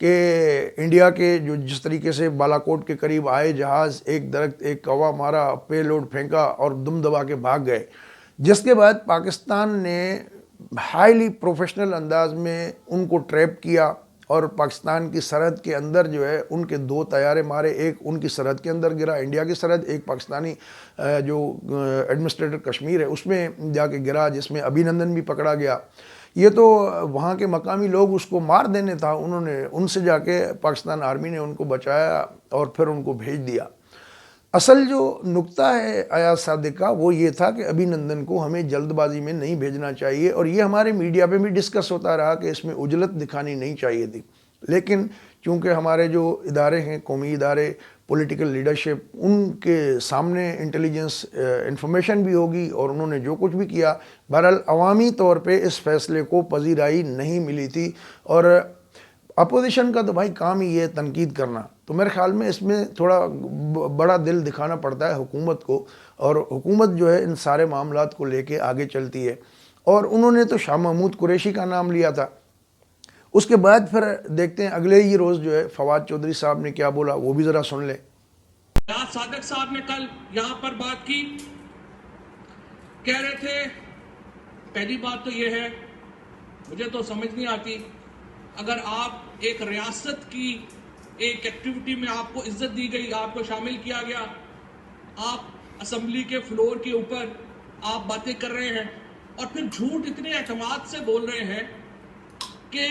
کہ انڈیا کے جو جس طریقے سے بالاکوٹ کے قریب آئے جہاز، ایک درخت ایک کوا مارا، پے لوڈ پھینکا اور دم دبا کے بھاگ گئے، جس کے بعد پاکستان نے ہائیلی پروفیشنل انداز میں ان کو ٹریپ کیا اور پاکستان کی سرحد کے اندر جو ہے ان کے 2 طیارے مارے، ایک ان کی سرحد کے اندر گرا، انڈیا کی سرحد، ایک پاکستانی جو ایڈمنسٹریٹر کشمیر ہے اس میں جا کے گرا، جس میں ابھی نندن بھی پکڑا گیا۔ یہ تو وہاں کے مقامی لوگ اس کو مار دینے تھا، انہوں نے ان سے جا کے پاکستان آرمی نے ان کو بچایا اور پھر ان کو بھیج دیا۔ اصل جو نقطہ ہے ایاز صادق کا وہ یہ تھا کہ ابھی نندن کو ہمیں جلد بازی میں نہیں بھیجنا چاہیے، اور یہ ہمارے میڈیا پہ بھی ڈسکس ہوتا رہا کہ اس میں عجلت دکھانی نہیں چاہیے تھی، لیکن چونکہ ہمارے جو ادارے ہیں، قومی ادارے، پولیٹیکل لیڈرشپ، ان کے سامنے انٹیلیجنس انفارمیشن بھی ہوگی اور انہوں نے جو کچھ بھی کیا، بہرحال عوامی طور پہ اس فیصلے کو پذیرائی نہیں ملی تھی۔ اور اپوزیشن کا تو بھائی کام ہی یہ تنقید کرنا، تو میرے خیال میں اس میں تھوڑا بڑا دل دکھانا پڑتا ہے حکومت کو، اور حکومت جو ہے ان سارے معاملات کو لے کے آگے چلتی ہے۔ اور انہوں نے تو شاہ محمود قریشی کا نام لیا تھا، اس کے بعد پھر دیکھتے ہیں اگلے ہی روز جو ہے فواد چودھری صاحب نے کیا بولا، وہ بھی ذرا سن لیں۔ ایاز صادق صاحب نے کل یہاں پر بات کی، کہہ رہے تھے، پہلی بات تو یہ ہے مجھے تو سمجھ نہیں آتی، اگر آپ ایک ریاست کی ایک ایکٹیویٹی میں آپ کو عزت دی گئی، آپ کو شامل کیا گیا، آپ اسمبلی کے فلور کے اوپر آپ باتیں کر رہے ہیں اور پھر جھوٹ اتنے اعتماد سے بول رہے ہیں کہ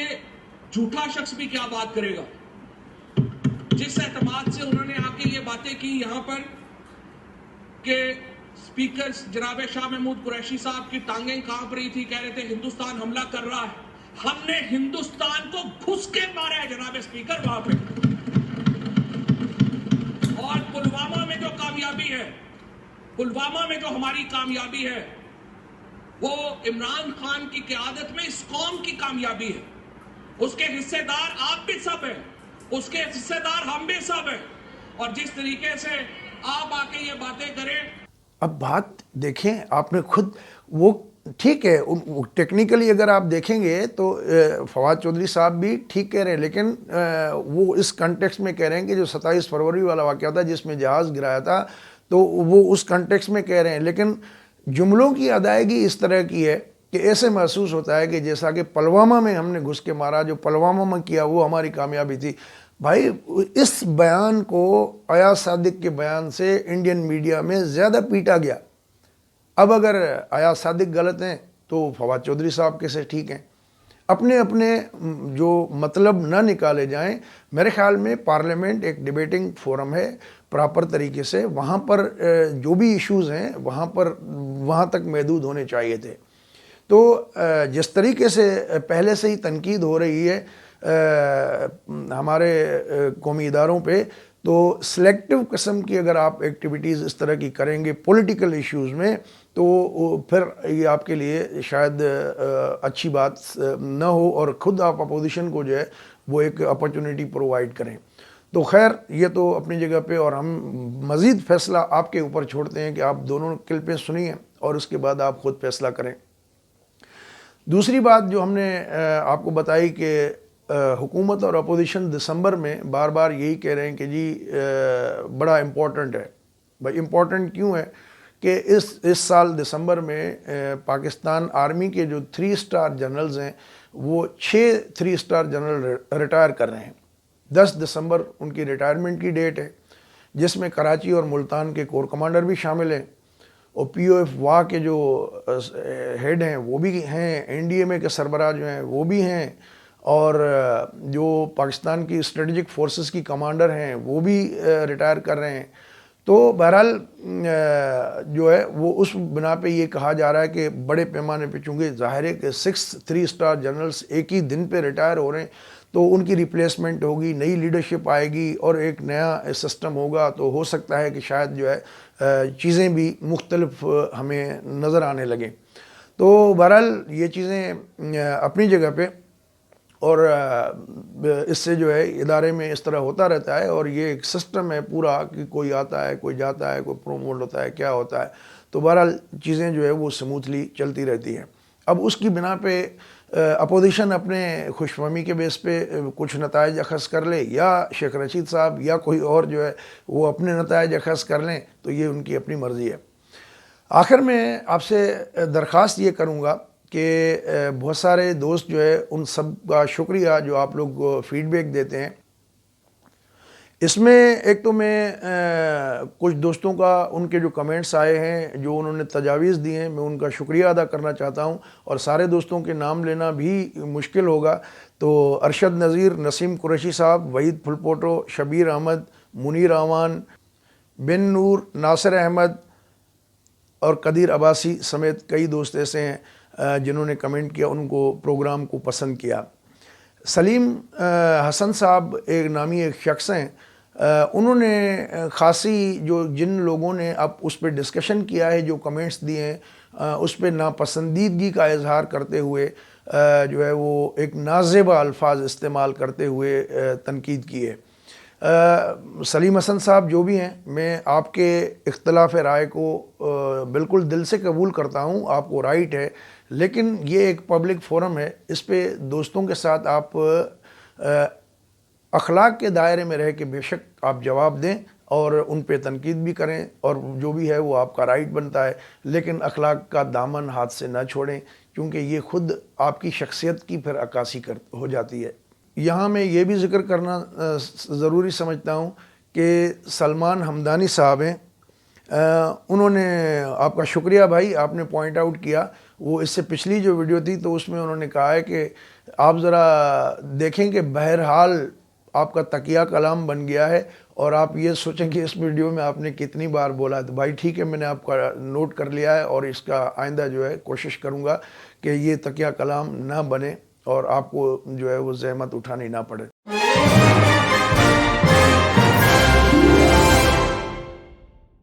جھوٹا شخص بھی کیا بات کرے گا۔ جس اعتماد سے انہوں نے آ کے یہ باتیں کی یہاں پر کہ اسپیکر جناب شاہ محمود قریشی صاحب کی ٹانگیں کانپ رہی تھی، کہہ رہے تھے ہندوستان حملہ کر رہا ہے، ہم نے ہندوستان کو گھس کے مارا ہے جناب اسپیکر وہاں پہ۔ اور پلوامہ میں جو کامیابی ہے، پلوامہ میں جو ہماری کامیابی ہے، وہ عمران خان کی قیادت میں اس قوم کی کامیابی ہے۔ اس کے حصے دار آپ بھی سب ہیں، اس کے حصے دار ہم بھی سب ہیں، اور جس طریقے سے آپ آ کے یہ باتیں کریں۔ اب بات دیکھیں، آپ نے خود وہ ٹھیک ہے، ٹیکنیکلی اگر آپ دیکھیں گے تو فواد چودھری صاحب بھی ٹھیک کہہ رہے ہیں، لیکن وہ اس کنٹیکس میں کہہ رہے ہیں کہ جو 27 فروری والا واقعہ تھا جس میں جہاز گرایا تھا، تو وہ اس کنٹیکس میں کہہ رہے ہیں، لیکن جملوں کی ادائیگی اس طرح کی ہے کہ ایسے محسوس ہوتا ہے کہ جیسا کہ پلوامہ میں ہم نے گھس کے مارا، جو پلوامہ میں کیا وہ ہماری کامیابی تھی۔ بھائی اس بیان کو ایاز صادق کے بیان سے انڈین میڈیا میں زیادہ پیٹا گیا۔ اب اگر ایاز صادق غلط ہیں تو فواد چودھری صاحب کیسے ٹھیک ہیں؟ اپنے اپنے جو مطلب نہ نکالے جائیں۔ میرے خیال میں پارلیمنٹ ایک ڈیبیٹنگ فورم ہے، پراپر طریقے سے وہاں پر جو بھی ایشوز ہیں وہاں تک محدود ہونے چاہیے تھے۔ تو جس طریقے سے پہلے سے ہی تنقید ہو رہی ہے ہمارے قومی اداروں پہ، تو سلیکٹو قسم کی اگر آپ ایکٹیویٹیز اس طرح کی کریں گے پولیٹیکل ایشوز میں، تو پھر یہ آپ کے لیے شاید اچھی بات نہ ہو، اور خود آپ اپوزیشن کو جو ہے وہ ایک اپرچونٹی پرووائڈ کریں۔ تو خیر یہ تو اپنی جگہ پہ، اور ہم مزید فیصلہ آپ کے اوپر چھوڑتے ہیں کہ آپ دونوں کلپیں سنیے اور اس کے بعد آپ خود فیصلہ کریں۔ دوسری بات جو ہم نے آپ کو بتائی کہ حکومت اور اپوزیشن دسمبر میں بار بار یہی کہہ رہے ہیں کہ جی بڑا امپورٹنٹ ہے۔ بھائی امپورٹنٹ کیوں ہے کہ اس سال دسمبر میں پاکستان آرمی کے جو 3 اسٹار جنرلز ہیں وہ 6 3 اسٹار جنرل ریٹائر کر رہے ہیں۔ 10 دسمبر ان کی ریٹائرمنٹ کی ڈیٹ ہے، جس میں کراچی اور ملتان کے کور کمانڈر بھی شامل ہیں، اور پی او ایف واہ کے جو ہیڈ ہیں وہ بھی ہیں، این ڈی ایم اے کے سربراہ جو ہیں وہ بھی ہیں، اور جو پاکستان کی اسٹریٹجک فورسز کی کمانڈر ہیں وہ بھی ریٹائر کر رہے ہیں۔ تو بہرحال جو ہے وہ اس بنا پہ یہ کہا جا رہا ہے کہ بڑے پیمانے پہ، چونکہ ظاہر ہے کہ 6 3 اسٹار جنرلز ایک ہی دن پہ ریٹائر ہو رہے ہیں، تو ان کی ریپلیسمنٹ ہوگی، نئی لیڈرشپ آئے گی اور ایک نیا سسٹم ہوگا، تو ہو سکتا ہے کہ شاید جو ہے چیزیں بھی مختلف ہمیں نظر آنے لگیں۔ تو بہرحال یہ چیزیں اپنی جگہ پہ، اور اس سے جو ہے ادارے میں اس طرح ہوتا رہتا ہے، اور یہ ایک سسٹم ہے پورا کہ کوئی آتا ہے، کوئی جاتا ہے، کوئی پروموٹ ہوتا ہے، کیا ہوتا ہے، تو بہرحال چیزیں جو ہے وہ سموتھلی چلتی رہتی ہیں۔ اب اس کی بنا پہ اپوزیشن اپنے خوش فہمی کے بیس پہ کچھ نتائج اخذ کر لے، یا شیخ رشید صاحب یا کوئی اور جو ہے وہ اپنے نتائج اخذ کر لیں، تو یہ ان کی اپنی مرضی ہے۔ آخر میں آپ سے درخواست یہ کروں گا کہ بہت سارے دوست جو ہے ان سب کا شکریہ جو آپ لوگ فیڈ بیک دیتے ہیں۔ اس میں ایک تو میں کچھ دوستوں کا ان کے جو کمنٹس آئے ہیں، جو انہوں نے تجاویز دی ہیں، میں ان کا شکریہ ادا کرنا چاہتا ہوں، اور سارے دوستوں کے نام لینا بھی مشکل ہوگا۔ تو ارشد نذیر، نسیم قریشی صاحب، وحید پھلپوٹو، شبیر احمد، منیر اعوان، بن نور، ناصر احمد اور قدیر عباسی سمیت کئی دوست ایسے ہیں جنہوں نے کمنٹ کیا، ان کو پروگرام کو پسند کیا۔ سلیم حسن صاحب ایک نامی ایک شخص ہیں، انہوں نے خاصی جن لوگوں نے اب اس پہ ڈسکشن کیا ہے، جو کمنٹس دیے ہیں، اس پہ ناپسندیدگی کا اظہار کرتے ہوئے جو ہے وہ ایک نازیبا الفاظ استعمال کرتے ہوئے تنقید کی ہے۔ سلیم حسن صاحب جو بھی ہیں، میں آپ کے اختلاف رائے کو بالکل دل سے قبول کرتا ہوں، آپ کو رائٹ ہے، لیکن یہ ایک پبلک فورم ہے، اس پہ دوستوں کے ساتھ آپ اخلاق کے دائرے میں رہ کے بے شک آپ جواب دیں اور ان پہ تنقید بھی کریں، اور جو بھی ہے وہ آپ کا رائٹ بنتا ہے، لیکن اخلاق کا دامن ہاتھ سے نہ چھوڑیں، کیونکہ یہ خود آپ کی شخصیت کی پھر عکاسی ہو جاتی ہے۔ یہاں میں یہ بھی ذکر کرنا ضروری سمجھتا ہوں کہ سلمان ہمدانی صاحب ہیں، انہوں نے آپ کا شکریہ بھائی، آپ نے پوائنٹ آؤٹ کیا، وہ اس سے پچھلی جو ویڈیو تھی تو اس میں انہوں نے کہا ہے کہ آپ ذرا دیکھیں کہ بہرحال آپ کا تقیہ کلام بن گیا ہے، اور آپ یہ سوچیں کہ اس ویڈیو میں آپ نے کتنی بار بولا ہے۔ تو بھائی ٹھیک ہے، میں نے آپ کا نوٹ کر لیا ہے، اور اس کا آئندہ جو ہے کوشش کروں گا کہ یہ تقیہ کلام نہ بنے اور آپ کو جو ہے وہ زحمت اٹھانی نہ پڑے۔